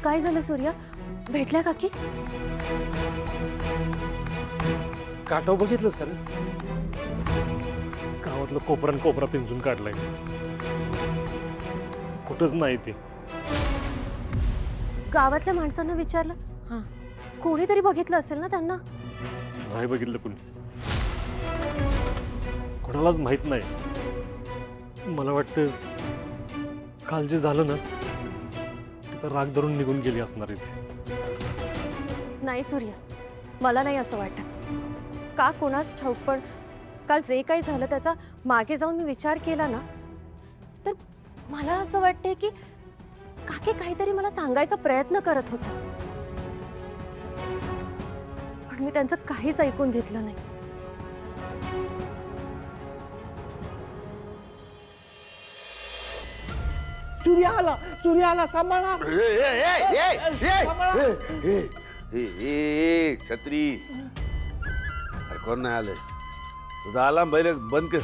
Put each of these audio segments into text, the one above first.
काय झालं सूर्या? भेटल्या काकी? काटाव बघितलंस का रे? गावातलं कोपरा कोपरा पिंजून काढलाय, कुठंच नाही ती. गावातल्या माणसांना विचारलं? हां, कोणीतरी बघितलं असेल ना त्यांना? नाही बघितलं कुणी, कोणालाच माहित नाही. मला वाटतं काल जे झालं ना, तिचा राग धरून निघून गेली असणार इथे. नाही सूर्या, मला नाही असं वाटत. का कोणास ठाऊक, पण काल जे काही झालं त्याचा मागे जाऊन मी विचार केला ना, तर मला असं वाटतंय की काकी काहीतरी मला सांगायचा प्रयत्न करत होता, पण मी त्यांचं काहीच ऐकून घेतलं नाही. सूर्य आला सांभाळा. सांभाळा. छत्री कोण नाही आलंय? तुझा आलाम बैल बंद कर,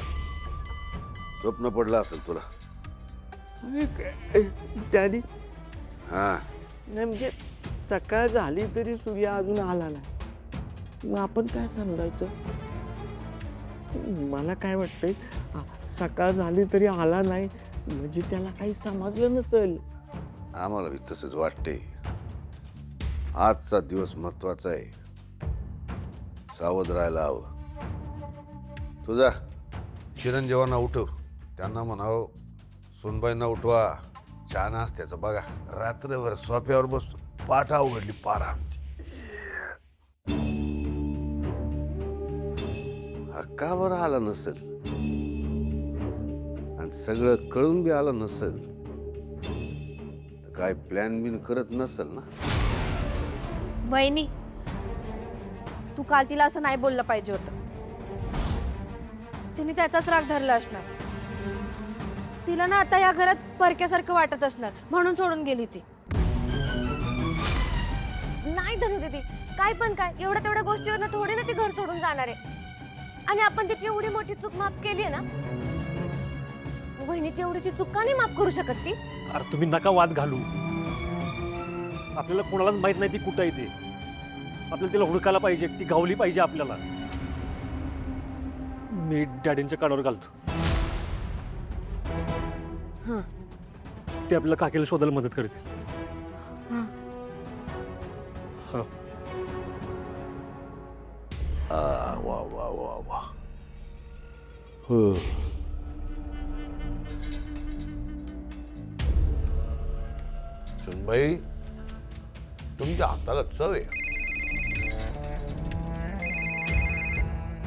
स्वप्न पडलं असेल तुला. डॅडी, हा नेमके सकाळ झाली तरी सूर्य अजून आला नाही, मग आपण काय समजायचं? मला काय वाटतंय, सकाळ झाली तरी आला नाही म्हणजे त्याला काही समजलं नसेल. आम्हाला बी तसंच वाटते. आजचा दिवस महत्वाचा आहे, सावध राहायला हवं. तुझा चिरंजीवांना उठव, त्यांना म्हणावं सुनबाईंना उठवा, चहा नाश्त्याचं बघा. रात्रभर सोफ्यावर बसतो, पाठ उघडली पार आमची. हा का बरं आला नसेल? आणि सगळं कळून बी आलं नसेल तर काय प्लॅन बिन करत नसेल ना? वहिनी, तू काल तिला असं नाही बोललं पाहिजे होतं. तिने त्याचाच राग धरला असणार. तिला ना आता या घरात परक्यासारखं वाटत असणार, म्हणून सोडून गेली ती. नाही धरू दीदी, काय पण काय, एवढ्या तेवढ्या गोष्टीवर थोडी ना ती घर सोडून जाणार आहे. आणि आपण तिची एवढी मोठी चूक माफ केली आहे ना, वहिनीची एवढीची चूक का नाही माफ करू शकत ती? अरे तुम्ही नका वाद घालू. आपल्याला कोणालाच माहित नाही ती कुठं आहे ते. आपल्याला तिला हुडकायला पाहिजे, ती गावली पाहिजे आपल्याला. मी डॅडींच्या कानावर घालतो. हां, ते आपल्याला काकीला शोधायला मदत करते. हा. वा वा वा वा. हो. सुनबाई, तुमच्या हाताला चव आहे.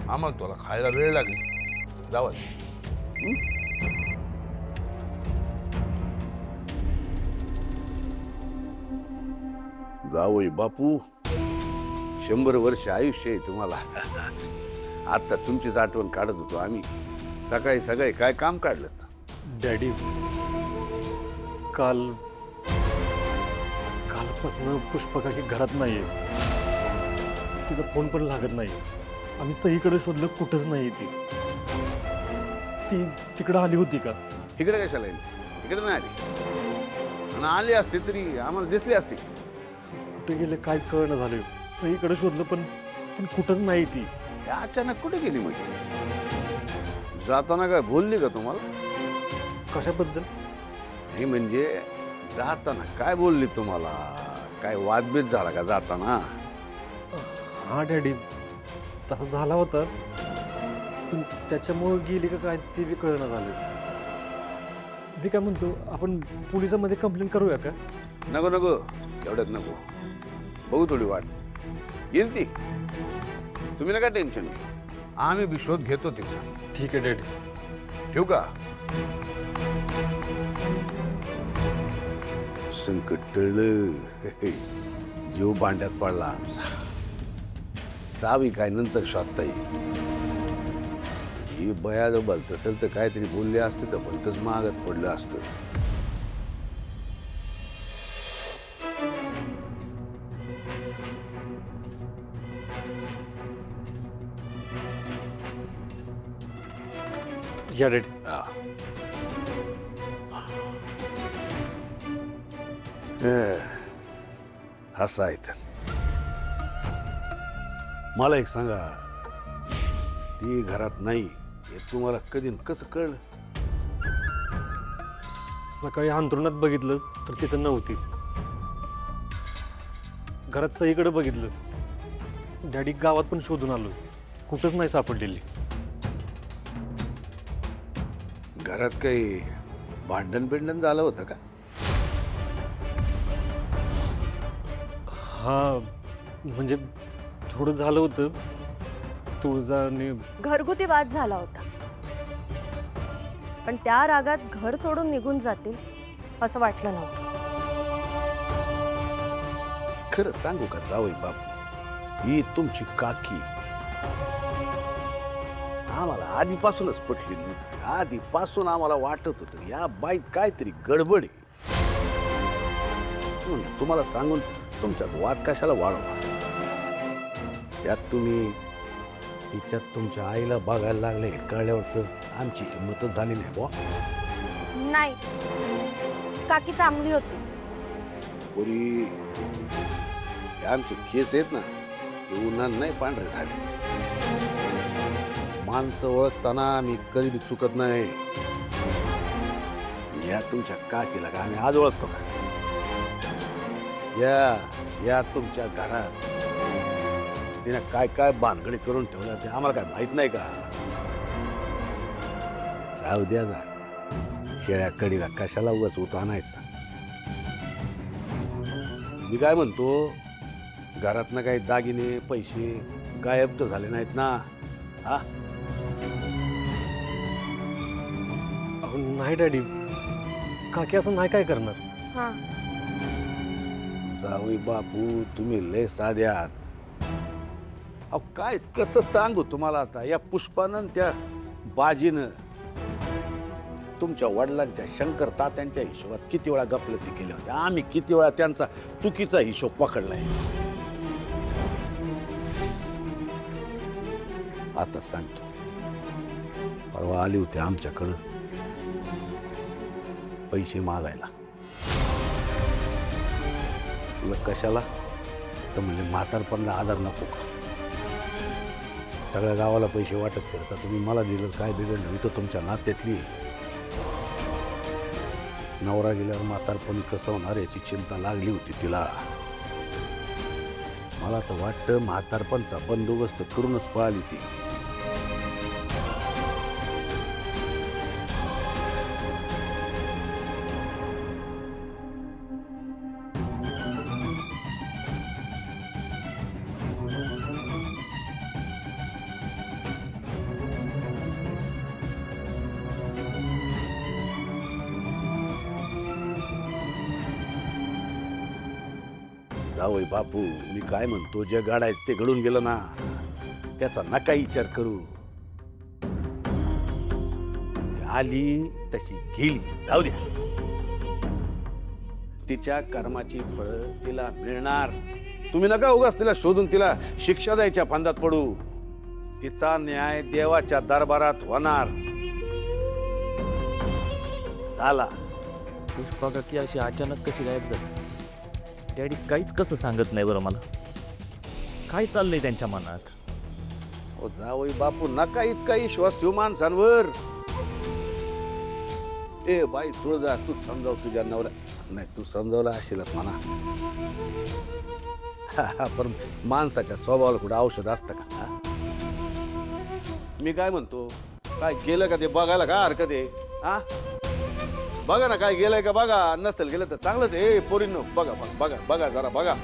आम्हाला तुला खायला वेळ लागेल. जावा. जावई बापू, 100 वर्ष आयुष्य आहे तुम्हाला. आता तुमचीच आठवण काढत होतो आम्ही. सकाळी सकाळी काय काम काढलं? डॅडी, कालपासून पुष्पका की घरात नाहीये. तिचा फोन पण लागत नाही. आम्ही सगळीकडे शोधलं, कुठंच नाही ती. ती तिकडं आली होती का? इकडे कशाला येईल? इकडे नाही आली. आणि आली असते तरी आम्हाला दिसली असती. कुठे गेले काहीच कळणं झालं. सगळीकडे शोधलं पण कुठंच नाही ती. अचानक कुठे गेली म्हणजे? जाताना काय बोलली का तुम्हाला? कशाबद्दल? नाही म्हणजे जाताना काय बोलली तुम्हाला? काय वादभेद झाला का जाताना? हा डॅडी, तसा झाला होता, पण त्याच्यामुळे गेली का काय ते बी कळणं झालं. मी काय म्हणतो, आपण पोलिसांमध्ये कंप्लेंट करूया का? नको नको, एवढ्यात नको. बघू थोडी वाट. येईल ती, तुम्ही नका टेन्शन घ्या. आम्ही बी शोध घेतो तिचा. ठीक आहे डॅडी. ठेवू का? संकट टळलं, जीव भांड्यात पडला आमचा. चावी काय नंतर शोधता येईल. ही बया जर भलत असेल तर काहीतरी बोलले असते तर भलतच मागत पडलं असतं. या डॅडी. असं आहे तर मला एक सांगा, ती घरात नाही हे तुम्हाला कधी न कसं कळलं? सकाळी अंथरुणात बघितलं तर तिथं नव्हती. घरात सईकडे बघितलं, डॅडी गावात पण शोधून आलो, कुठंच नाही सापडलेली. घरात काही भांडण बिंडण झालं होतं का? हा, म्हणजे थोडं झालं होतं. तुळजाने घरगुती वाद झाला होता, पण त्या रागात घर सोडून निघून जातील असं वाटलं नव्हतं. खरं सांगू का जावई बापू, ही तुमची काकी आम्हाला आधीपासूनच पटली नव्हती. आधीपासून आम्हाला वाटत होतं या बाईत काहीतरी गडबड आहे. म्हणून तुम्हाला सांगून तुमच्यात वाद कशाला वाढवा. त्यात तुम्ही तिच्यात तुमच्या आईला बघायला लागले कळल्यावर तर आमची हिंमतच झाली नाही बुवा. नाही, काकी चांगली होती. पुरी हे आमचे केस आहेत ना, ते उन्हान नाही पांढरे झाले. माणसं ओळखताना आम्ही कधी बी चुकत नाही. या तुमच्या काकीला का आम्ही आज ओळखतो का? या तुमच्या घरात तिने काय काय भानगडी करून ठेवल्या ते आम्हाला काय माहित नाही का? जाऊ द्या जा, शेळ्या कडीला कशाला उगाच उत आणायचा. मी काय म्हणतो, घरातनं काही दागिने पैसे गायब तर झाले नाहीत ना? हा, अहो नाही डॅडी, काकी असं नाही काय करणार. हा, जावई बापू तुम्ही लय साध्यात. अहो काय कसं सांगू तुम्हाला आता, या पुष्पानं त्या बाजीनं तुमच्या वडिलांच्या शंकर तात्यांच्या हिशोबात किती वेळा गफलती केल्या होत्या. आम्ही किती वेळा त्यांचा चुकीचा हिशोब पकडलाय. आता सांगतो, परवा आली होती आमच्याकडं पैसे मागायला. तुला कशाला तर म्हणजे म्हातारपणाला आधार नको का? सगळ्या गावाला पैसे वाटत फिरता तुम्ही, मला दिलं काय बिघडलं? इथं तुमच्या नात्यातली नवरा गेल्यावर म्हातारपणी कसं होणार याची चिंता लागली होती तिला. मला तर वाटतं म्हातारपणचा बंदोबस्त करूनच पळाली ती. जावई बापू, मी काय म्हणतो, जे घडायचं ते घडून गेलं ना, त्याचा नका विचार करू. आली तशी गेली, जाऊ द्या. तिच्या कर्माची फळं तिला मिळणार. तुम्ही नका उगाच तिला शोधून तिला शिक्षा द्यायच्या फांदात पडू. तिचा न्याय देवाच्या दरबारात होणार. झाला. पुष्पा काकी अशी अचानक कशी गायब झाली? डॅडी काहीच कसं सांगत नाही बरं मला. काय चाललंय त्यांच्या मनात? ओ जावई बापू, नका इतका विश्वास ठेवू माणसांवर. ए बाई, तुळजा, तू समजाव तुझ्या नवऱ्या. नाही, तू समजावला असेलच म्हणा. पण माणसाच्या स्वभावाला कुठं औषध असतं का? हा? मी काय म्हणतो, काय गेलं का ते बघायला का हरकत आहे? हा, बघा ना, काय गेलंय का बघा. नसेल गेलं तर चांगलंच. ए पोरींनो, बघा बघा बघा बघा जरा बघा.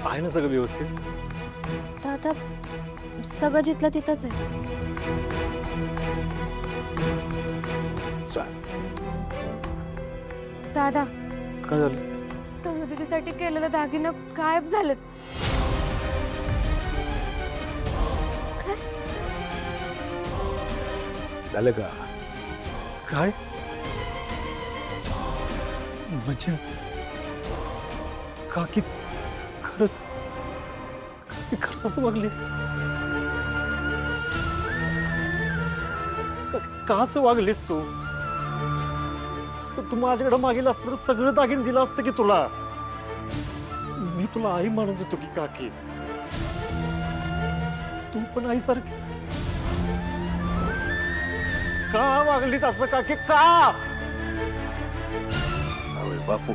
आहे ना सगळं व्यवस्थित? दादा, सगळं जिथलं तिथंच आहे. चाल. दादा, काय झालं? तरुदीसाठी केलेलं दागिनं गायब झालेत. झालं का? काय म्हणजे काकी खरंच काकी खरंच असं वागली का असं वागलीस तू तू माझ्याकडे मागेल असतं तर सगळं दागिन दिलं असतं की तुला मी तुला आई म्हणत होतो की काकी तू पण आई सारखीच का वागलीस असं काकी का अरे बापू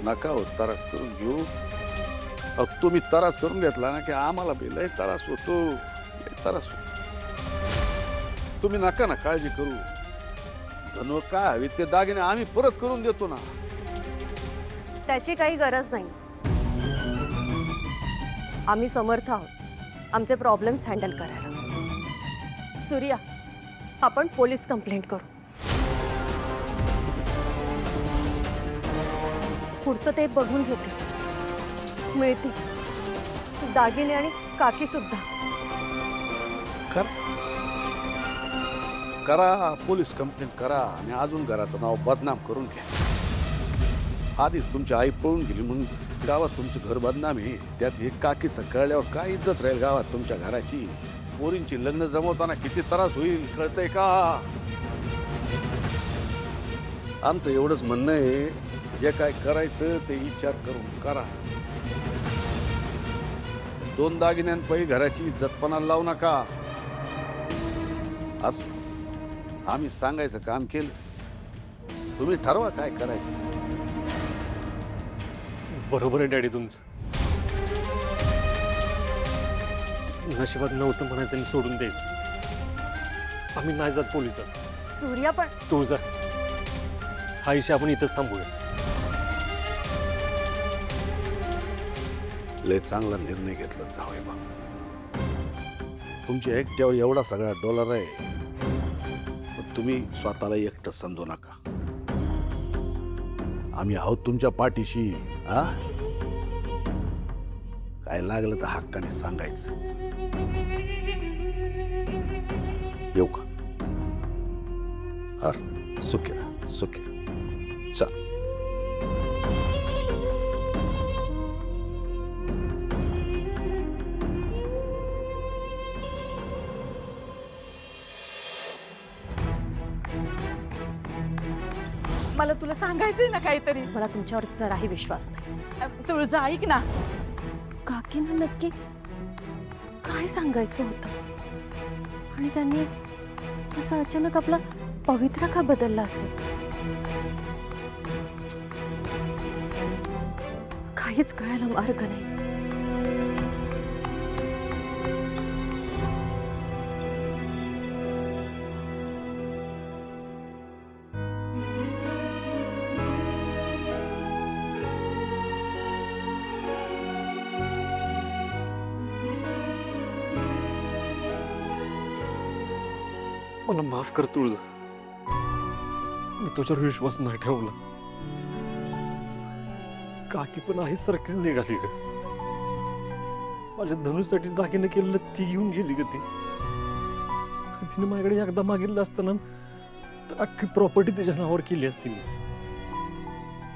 नका हो त्रास करून घेऊ अहो, तुम्ही त्रास करून घेतला ना की आम्हाला बी लय त्रास होतो लय त्रास होतो तुम्ही नका ना काळजी करू धनु काय हवी ते दागिने आम्ही परत करून देतो ना त्याची काही गरज नाही आम्ही समर्थ आहोत आमचे प्रॉब्लेम्स हँडल करायला सूर्या आपण पोलीस कंप्लेंट करू पुढचं ते बघून घेते मिळतील दागिने आणि काकी सुद्धा करा पोलीस कंप्लेंट करा आणि अजून घराचं नाव बदनाम करून घ्या आधीच तुमची आई पळून गेली म्हणून गावात तुमचं घर बदनाम आहे त्यात हे काकीचं कळल्यावर काय इज्जत राहील गावात तुमच्या घराची पोरींची लग्न जमवताना किती त्रास होईल कळतंय का आमचं एवढंच म्हणणं आहे जे काय करायचं ते विचार करून करा 2 दागिन्यांपैकी घराची इज्जतपणा लावू नका असं आम्ही सांगायचं काम केलं तुम्ही ठरवा काय करायचं बरोबर आहे डॅडी तुमचं नशिबात नव्हतं म्हणायचं आणि सोडून द्यायचं आम्ही नाही जात पोलिसात सूर्या पण तू जा हा इशा आपण इथंच थांबूया लय चांगला निर्णय घेतला जावई बा तुमच्या एकट्यावर एवढा सगळा डॉलर आहे पण तुम्ही स्वतःला एकटं समजू नका आम्ही आहोत तुमच्या पाठीशी हा काय लागलं तर हक्काने सांगायचं येऊ का हर सुख्या सुख्या चल मला तुला सांगायचंय ना काहीतरी मला तुमच्यावर जराही विश्वास नाही तुळजा ऐक ना काकींना नक्की काय सांगायचं होतं आणि त्यांनी असं अचानक आपला पवित्रा का बदलला असेल काहीच कळायला मार्ग नाही मला माफ कर तुळज मी तुझ्यावर विश्वास नाही ठेवला काकी पण आहे सारखीच निघाली ग माझ्या धनुसाठी दागिने केलेलं ती घेऊन गेली ग ती तिने माझ्याकडे एकदा मागितलं असताना तर अख्खी प्रॉपर्टी तिच्या नावावर केली असती मी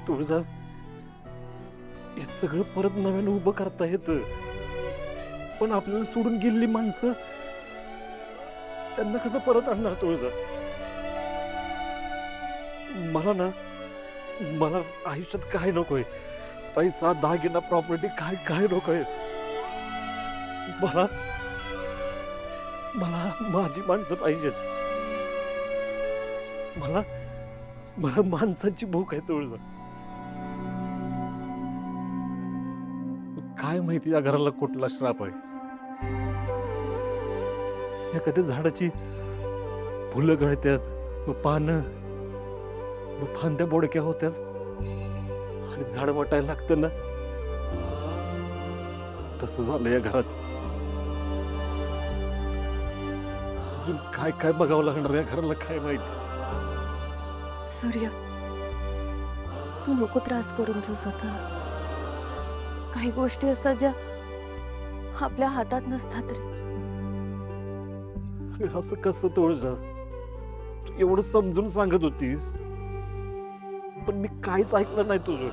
तुळजा हे सगळं परत नव्यानं उभं करता येतं पण आपल्याला सोडून गेलेली माणसं त्यांना कसं परत आणणार तुळजा मला आयुष्यात काय नकोय पैसा दागिना प्रॉपर्टी काय काय नकोय मला माझी माणसं पाहिजेत मला माणसाची भूक आहे तुळजा काय माहिती या घराला कुठला श्राप आहे एखाद्या झाडाची फुलं गळत्यात मग पानं मग फांद्या बोडक्या होत्यात आणि झाड वाटायला लागतं ना तसं झालं या घराच अजून काय काय बघावं लागणार या घराला काय माहिती सूर्य तू नको त्रास करून घेऊ स्वतः काही गोष्टी असतात ज्या आपल्या हातात नसतात रे असं कसं तुळजा तू एवढं समजून सांगत होतीस, पण मी काहीच ऐकलं नाही तुझं.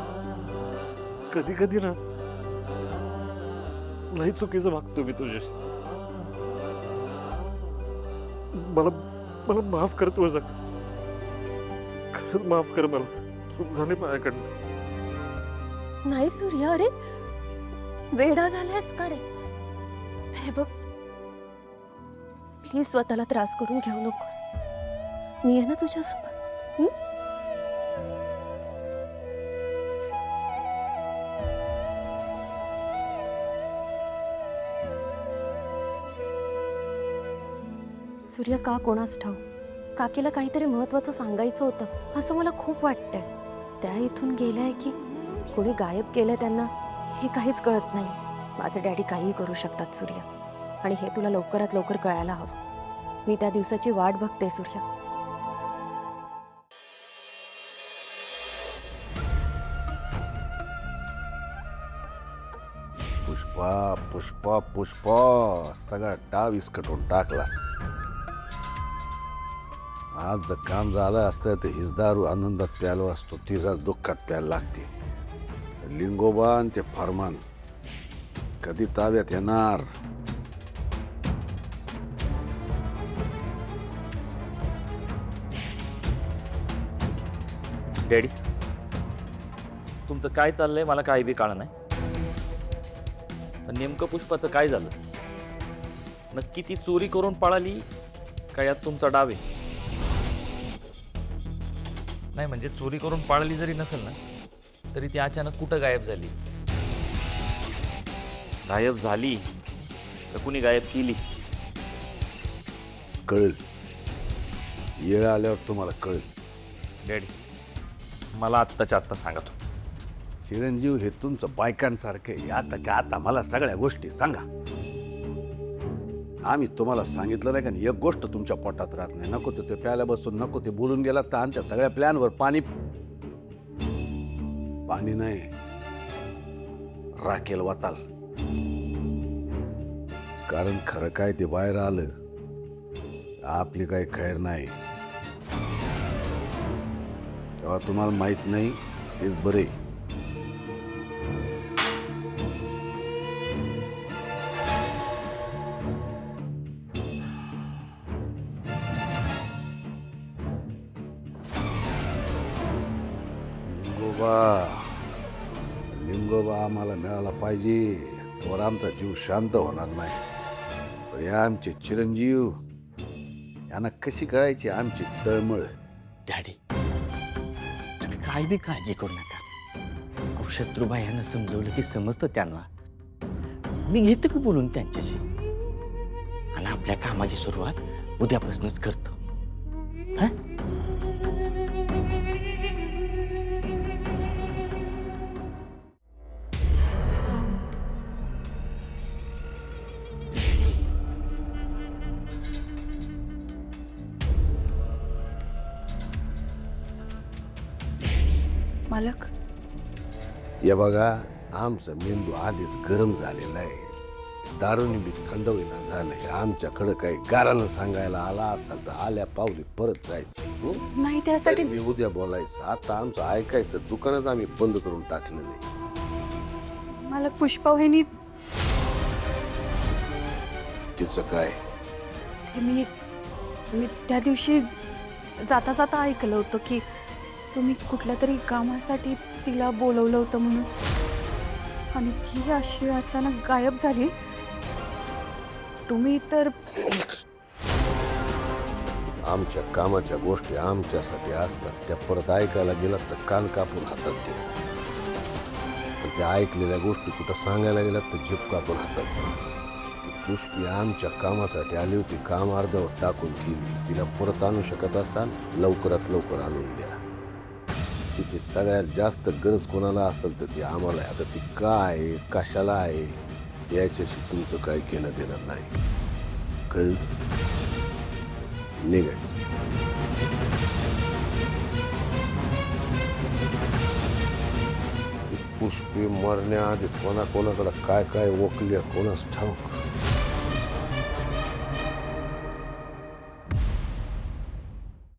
कधी कधी ना लई चुकीचं वागतो मी तुझ्याशी. मला मला माफ कर तुझं, खरंच माफ कर मला. चूक झाली माझ्याकडनं. नाही सूर्या, अरे वेडा झालायस का रे? हे बघ, प्लीज स्वतःला त्रास करून घेऊ नकोस. मी आहे ना तुझ्यासोबत. हं? सूर्या, का कोणास ठाऊ काकीला काहीतरी महत्वाचं सांगायचं होतं असं मला खूप वाटतंय. त्या इथून गेल्याय की कोणी गायब केलंय त्यांना हे काहीच कळत नाही. माझे डॅडी काहीही करू शकतात सूर्या, आणि हे तुला लवकरात लवकर कळायला हवं. मी त्या दिवसाची वाट बघते सूर्या. पुष्पा पुष्पा पुष्पा, सगळा डाव इसकटून टाकलास. आज जर काम झालं असतं तर हीच दारू आनंदात प्यालो असतो, तिचाच दुःखात प्यायला लागते. लिंगोबा आणि ते फरमान कधी ताब्यात येणार? डॅडी, तुमचं काय चाललंय मला काही बी कळलं नाही. पण नेमकं पुष्पाचं काय झालं? नक्की ती चोरी करून पळाली का यात तुमचा डाव आहे? नाही म्हणजे चोरी करून पळाली जरी नसेल ना, तरी ती अचानक कुठं गायब झाली? गायब झाली तर कुणी गायब केली? कळेल, येळ आल्यावर तुम्हाला कळेल. डॅडी, मला आत्ताच्या आत्ता सांगा तुम्ही. चिरंजीव हे तुमचं बायकांसारखं आहे. आताच्या आता मला सगळ्या गोष्टी सांगा. आम्ही तुम्हाला सांगितलं नाही का, एक गोष्ट तुमच्या पोटात राहत नाही. नको ते प्यायला बसून नको ते बोलून गेला तर आमच्या सगळ्या प्लॅनवर पाणी नाही, राखेल वाताल. कारण खरं काय ते बाहेर आलं आपली काही खैर नाही. तेव्हा तुम्हाला माहित नाही तेच बरे. लिंगोबा आम्हाला मिळाला पाहिजे, तर आमचा जीव शांत होणार नाही. पण या आमचे चिरंजीव यांना कशी कळायची आमची तळमळ? डॅडी, तुम्ही काय बी काळजी करू नका. अहो, शत्रुबाई यांना समजवलं की समजतं त्यांना. मी घेतो की बोलून त्यांच्याशी, आणि आपल्या कामाची सुरुवात उद्यापासूनच करतो. हा? मालक, या बघा, आमचा मेंदू आधीच गरम झालेला आहे. दारूने बी थंड होईना झालंय. आमच्याकडं काही गारानं सांगायला आला असाल तर आल्या पावली परत जायचं. हं? नाही त्यासाठी मी उद्या बोलायचं. आता आमचं ऐकायचं दुकानच आम्ही बंद करून टाकलेलं आहे. मालक, पुष्पा वहिनी, तिचं काय? ते मी त्या दिवशी जाता जाता ऐकलं होतं की तुम्ही कुठल्या तरी कामासाठी तिला बोलवलं होतं म्हणून, आणि ती अशी अचानक गायब झाली. तुम्ही तर आमच्या कामाच्या गोष्टी आमच्यासाठी असतात, त्या परत ऐकायला गेलात तर कान कापून हातात दे. पण त्या ऐकलेल्या गोष्टी कुठं सांगायला गेलात तर जीभ कापून हातात दे. पुष्पी आमच्या कामासाठी आली होती, काम अर्धवट टाकून गेली. तिला परत आणू शकत असाल लवकरात लवकर आणून द्या. तिची सगळ्यात जास्त गरज कोणाला असेल तर ती आम्हाला. आता ती काय आहे, कशाला आहे, याच्याशी तुमचं काही घेणं देणं नाही. कळलं? निघायचं. पुष्पी मरण्याआधी कोणाकोणाकडे काय काय ओकल्या कोणाच ठाऊक.